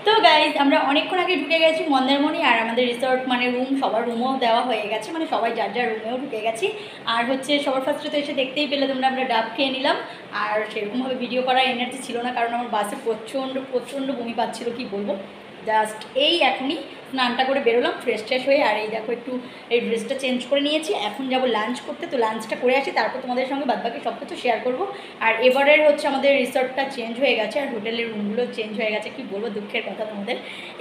তো গাইজ আমরা অনেকক্ষণ আগে ঢুকে গেছি মন্দারমণি, আর আমাদের রিসর্ট মানে রুম সবার রুমও দেওয়া হয়ে গেছে, মানে সবাই যার যার রুমেও ঢুকে গেছি। আর হচ্ছে সবার ফার্স্টে তো এসে দেখতেই পেলে তোমরা, আমরা ডাব খেয়ে নিলাম। আর সেরকমভাবে ভিডিও করার এনার্জি ছিল না, কারণ আমার বাসে প্রচণ্ড প্রচণ্ড বমি পাচ্ছিল, কি বলবো। জাস্ট এই এখনই স্নানটা করে বেরোলাম ফ্রেশ ট্রেশ হয়ে, আর এই দেখো একটু এই ড্রেসটা চেঞ্জ করে নিয়েছি। এখন যাব লাঞ্চ করতে, তো লাঞ্চটা করে আসি, তারপর তোমাদের সঙ্গে বাদবাকি সব কিছু শেয়ার করবো। আর এবারের হচ্ছে আমাদের রিসর্টটা চেঞ্জ হয়ে গেছে, আর হোটেলের রুমগুলো চেঞ্জ হয়ে গেছে, কি বলবো দুঃখের কথা তোমাদের।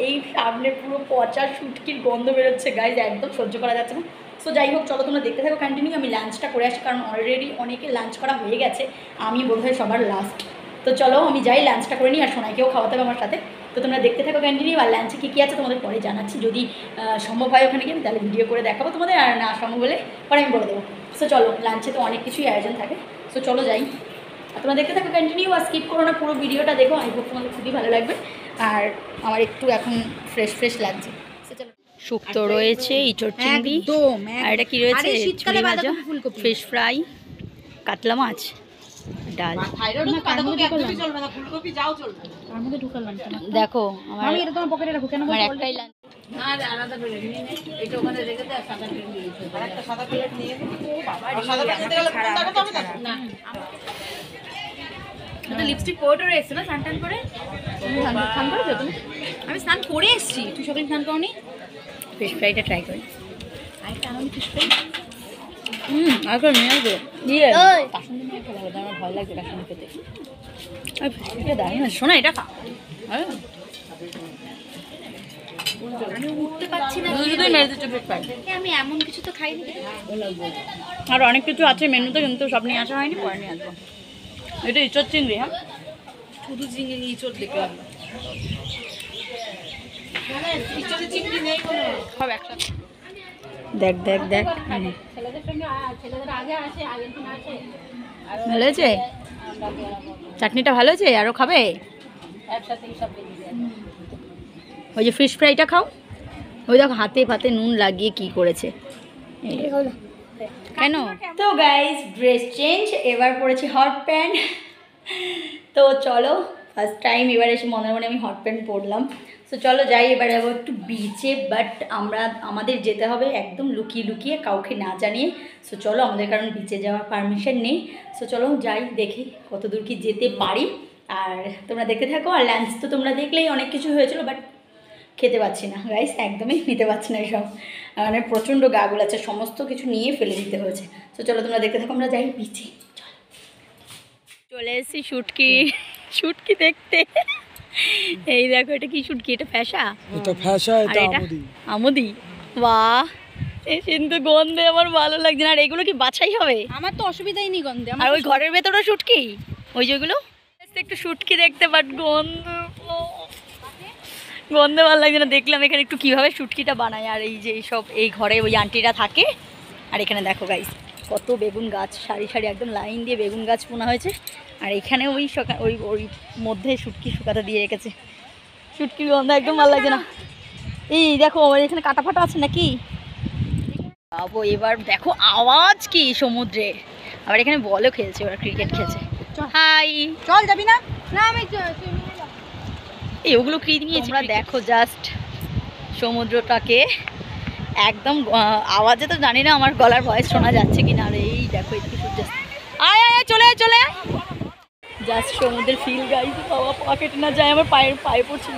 এই সামনে পুরো পচা শুটকির গন্ধ বেরোচ্ছে গাইজ, একদম সহ্য করা যাচ্ছে না। সো যাই হোক, চলো তোমরা দেখতে থাকো কন্টিনিউ। আমি লাঞ্চটা করে আসি, কারণ অলরেডি অনেকে লাঞ্চ করা হয়ে গেছে, আমি বোধহয় সবার লাস্ট। তো চলো আমি যাই লাঞ্চটা করে নিই, আর সোনাইকেও খাওয়াতে হবে আমার সাথে। তো তোমরা দেখতে থাকো কন্টিনিউ। আর লাঞ্চে কী কী আছে তোমাদের পরে জানাচ্ছি, যদি সম্ভব হয় ওখানে গিয়ে তাহলে ভিডিও করে দেখাবো তোমাদের, আর না সম্ভব হলে পরে আমি বলে দেবো। সো চলো, লাঞ্চে তো অনেক কিছুই আয়োজন থাকে, সো চলো যাই। আর তোমরা দেখতে থাকো কন্টিনিউ, আর স্কিপ করো না, পুরো ভিডিওটা দেখো, আই হোপ তোমাদের খুবই ভালো লাগবে। আর আমার একটু এখন ফ্রেশ ফ্রেশ লাগছে। শুক্তো রয়েছে, ইঁচড় চিংড়ি, আর এটা কি রয়েছে, শীতকালে ভাজা, ফিশ ফ্রাই, কাতলা মাছ, ডাল। দেখো আমার একটাই লাঞ্চ। লিপস্টিক পরে এসছো না স্নান টান করে? স্নান করেছো তুমি? আমি স্নান করে এসছি, তুই সকালে স্নান করনি? ফিশ ফ্রাইটা ট্রাই করি। আরেকটা আনো ফিশ ফ্রাই। আর করে নিয়ে আসবো দিয়ে কাসুন্দি নিয়ে খেতে হবে, আমার ভয় লাগবে কাসুন্দি খেতে। আর ফিশটা দারুণ আছে, শোনা এটা খা। আমি উঠতে পারছি না, আমি এমন কিছু তো খাইনি। আর অনেক কিছু আছে মেনুতে, কিন্তু সব নিয়ে আসা হয়নি, পরে নিয়ে আসবো। এটা ইঁচড় চিংড়ি, হ্যাঁ শুধু চিংড়ি ইঁচড় দেখে সব একসাথে। দেখ দেখ দেখ, ভালো হয়েছে চাটনিটা, ভালো হয়েছে। আরও খাবে? ওই যে ফিশ ফ্রাইটা খাও, ওই দেখো হাতে ফাতে নুন লাগিয়ে কি করেছে কেন। তো গাইজ ড্রেস চেঞ্জ, এবার পরেছি হট প্যান্ট। তো চলো, ফার্স্ট টাইম এবার এসে মনে মনে আমি হট প্যান্ট পরলাম। সো চলো যাই, এবার যাবো একটু বিচে, বাট আমাদের যেতে হবে একদম লুকিয়ে লুকিয়ে, কাউকে না জানিয়ে। সো চলো, আমাদের কারণ বিচে যাওয়ার পারমিশন নেই। সো চলো যাই, দেখি কত দূর কি যেতে পারি। আর তোমরা দেখতে থাকো। আর লাঞ্চ তো তোমরা দেখলেই অনেক কিছু হয়েছিল, বাট খেতে পাচ্ছি না গাইস, একদমই নিতে পারছি না এসব, মানে প্রচণ্ড গা গোলাচ্ছে, সমস্ত কিছু নিয়ে ফেলে দিতে হয়েছে। তো চলো তোমরা দেখতে থাকো, আমরা যাই বিচে। চলে এসেছি শুটকি শুটকি দেখতে। এই দেখো, এটা কি শুটকি? এটা ফ্যাসা, এটা ফ্যাসা, এটা আমুদি। আমুদি, বাহ, এই কিন্তু গন্ধে আমার ভালো লাগছে না। আর এগুলো কি বাছাই হবে? আমার তো অসুবিধাই নেই গন্ধে। আর ওই ঘরের ভেতরে শুটকি, ওই যেগুলো একটু শুটকি দেখতে, বাট গন্ধে ভালো লাগছে না। দেখলাম এখানে একটু কীভাবে শুটকিটা বানায়, আর এই যে সব এই ঘরে ওই আন্টিরা থাকে। আর এখানে দেখো গাইস, কত বেগুন গাছ, সারি সারি একদম লাইন দিয়ে বেগুন গাছ বোনা হয়েছে। আর এখানে ওই ওই ওই মধ্যে শুটকি শুকাতে দিয়ে রেখেছে। শুটকির গন্ধ একদম ভালো লাগছে না। এই দেখো আমার এখানে কাটা ফাটা আছে নাকি। বাবু এবার দেখো আওয়াজ কি সমুদ্রে। আবার এখানে বলও খেলছে, ওরা ক্রিকেট খেলছে। হাই, চল যাবি না? না আমি এই ওগুলো কি নিয়েছি। আমরা দেখো জাস্ট সমুদ্রটাকে একদম, আওয়াজে তো জানি না আমার গলার ভয়েস শোনা যাচ্ছে কিনা। আর এই দেখো এদিকে সূর্যাস্ত, আয় আয় চলে আয় চলে আয়, জাস্ট সমুদ্রের ফিল গাইস। বাবা পা কেটে না যায় আমার, পায়ে পড়ছিল।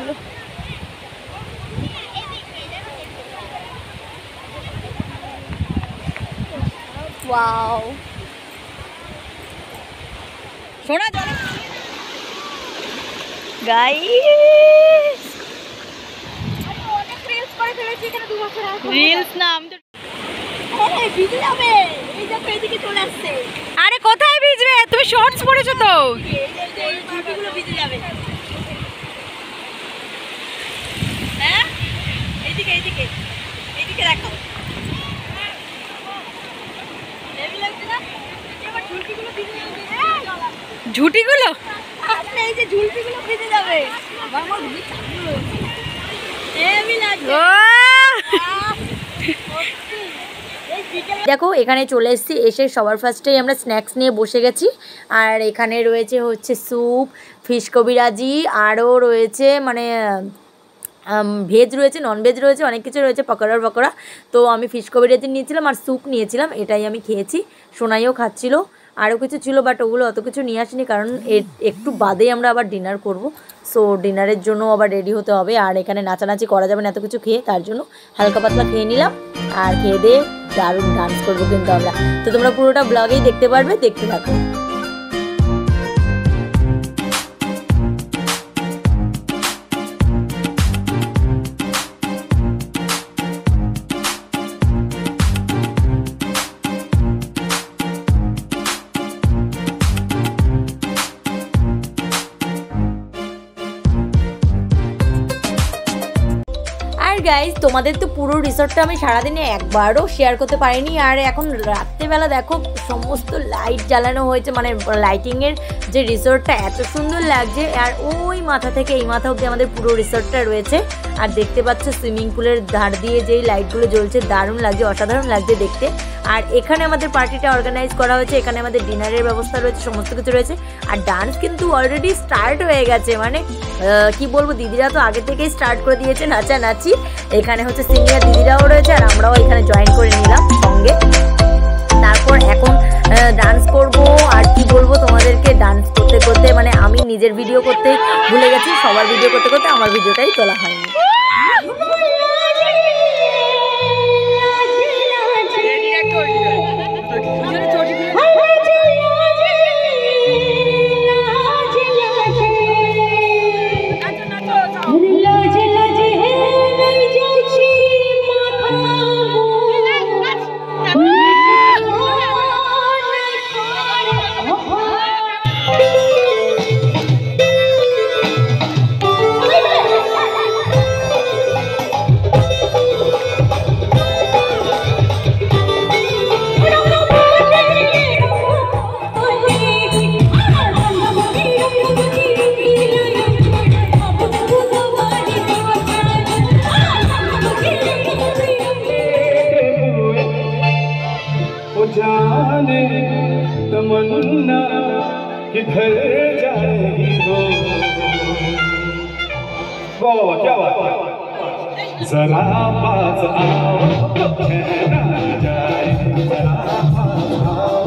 ওয়াও, শোনা জলে গাইস, রিলস না আমি তো। ভিজে যাবে, এই দেখো এদিকে চলে আসছে। আরে কোথায় ভিজবে, তুমি শর্টস পরেছো তো। ঝুঁটিগুলো ভিজে যাবে। হ্যাঁ এইদিকে এইদিকে এইদিকে দেখো, ঝুঁটিগুলো, এই যে ঝুলটিগুলো ভিজে যাবে। দেখো এখানে চলে এসেছি, এসে সবার ফার্স্টেই আমরা স্ন্যাক্স নিয়ে বসে গেছি। আর এখানে রয়েছে হচ্ছে স্যুপ, ফিশ কবিরাজি, আরও রয়েছে মানে ভেজ রয়েছে, ননভেজ রয়েছে, অনেক কিছু রয়েছে, পকোড়া। তো আমি ফিশ কবিরাজি নিয়েছিলাম আর স্যুপ নিয়েছিলাম, এটাই আমি খেয়েছি। সোনাইও খাচ্ছিল, আরও কিছু ছিল বাট ওগুলো অত কিছু নিয়ে আসিনি, কারণ একটু বাদেই আমরা আবার ডিনার করব। সো ডিনারের জন্য আবার রেডি হতে হবে, আর এখানে নাচানাচি করা যাবে না এত কিছু খেয়ে, তার জন্য হালকা পাতলা খেয়ে নিলাম। আর খেয়ে দিয়ে দারুণ ডান্স করবো কিন্তু আমরা। তো তোমরা পুরোটা ব্লগেই দেখতে পারবে, দেখতে থাকো। গাইজ তোমাদের তো পুরো রিসর্টটা আমি সারাদিনে একবারও শেয়ার করতে পারিনি। আর এখন রাত্রেবেলা দেখো সমস্ত লাইট জ্বালানো হয়েছে, মানে লাইটিংয়ের যে রিসর্টটা এত সুন্দর লাগছে। আর ওই মাথা থেকে এই মাথা অবধি আমাদের পুরো রিসর্টটা রয়েছে। আর দেখতে পাচ্ছ সুইমিং পুলের ধার দিয়ে যেই লাইটগুলো জ্বলছে, দারুণ লাগছে, অসাধারণ লাগছে দেখতে। আর এখানে আমাদের পার্টিটা অর্গানাইজ করা হয়েছে, এখানে আমাদের ডিনারের ব্যবস্থা রয়েছে, সমস্ত কিছু রয়েছে। আর ডান্স কিন্তু অলরেডি স্টার্ট হয়ে গেছে, মানে কি বলবো, দিদিরা তো আগে থেকেই স্টার্ট করে দিয়েছে নাচানাচি। এখানে হচ্ছে সিনিয়র দিদিরাও রয়েছে, আর আমরাও এখানে জয়েন করে নিলাম সঙ্গে। তারপর এখন ডান্স করব। আর কি বলবো তোমাদেরকে, ডান্স করতে করতে মানে আমি নিজের ভিডিও করতে ভুলে গেছি, সবার ভিডিও করতে করতে আমার ভিডিওটাই তোলা হয়নি। जाने तमन्ना किधर जाएगी वो क्या बात है, जरा पास आओ तो कहना जाए, जरा पास आओ।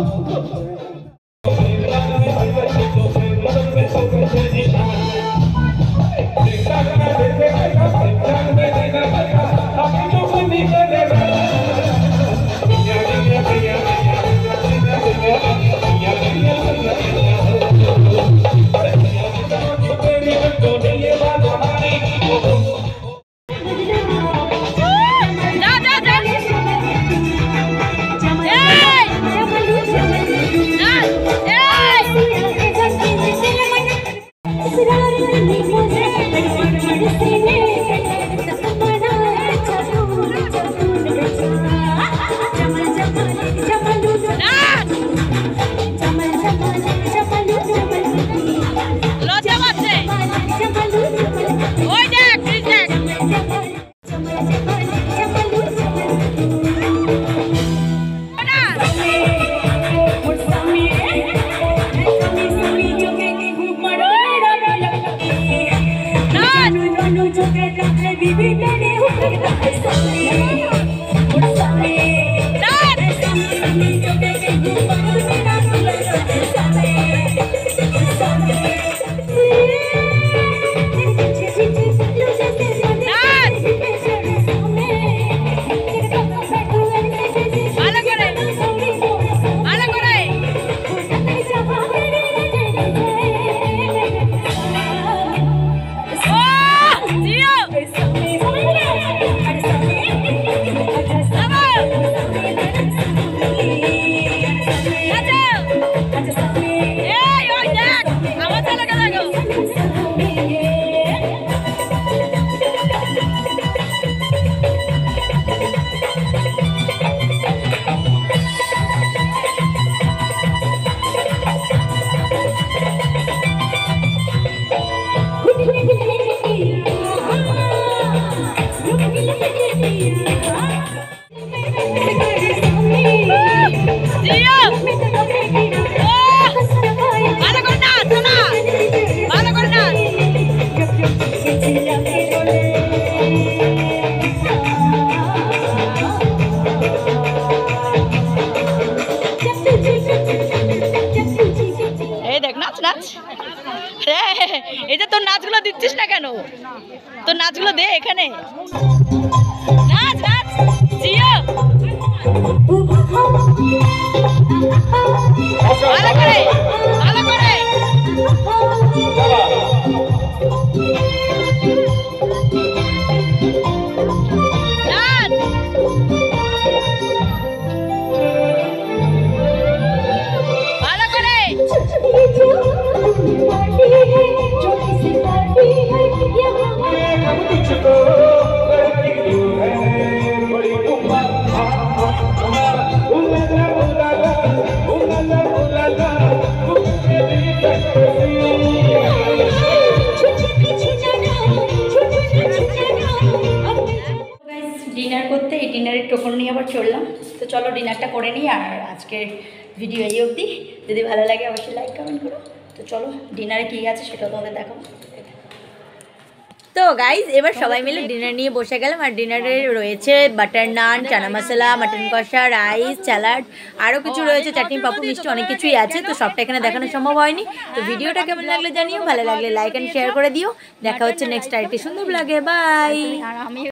ভালো করে না না কেন? তো নাচগুলো দে এখানে, নাচ নাচ জিও, ভালো করে ভালো করে। নাচ। ভালো করে। तुझको करती हूँ है बड़ी उम्र उलाला उलाला उलाला उलाला मेरी ডিনার করতে, এই ডিনারের টোকন নিয়ে আবার চললাম। তো চলো ডিনারটা করে নিই। আর আজকের ভিডিও এই অবধি। যদি ভালো লাগে অবশ্যই লাইক কমেন্ট করো। তো চলো ডিনারে কী আছে সেটাও তোমাদের দেখাবো। তো গাইজ এবার সবাই মিলে ডিনার নিয়ে বসে গেলাম। আর ডিনারে রয়েছে বাটার নান, চানা মশলা, মাটন কষা, রাইস, স্যালাড, আরও কিছু রয়েছে, চাটনি, পাপড়, মিষ্টি, অনেক কিছুই আছে। তো সবটা এখানে দেখানো সম্ভব হয়নি। তো ভিডিওটা কেমন লাগলে জানিও, ভালো লাগলে লাইক অ্যান্ড শেয়ার করে দিও। দেখা হচ্ছে নেক্সট আরেকটি সুন্দর ব্লগে। বাই। আর আমি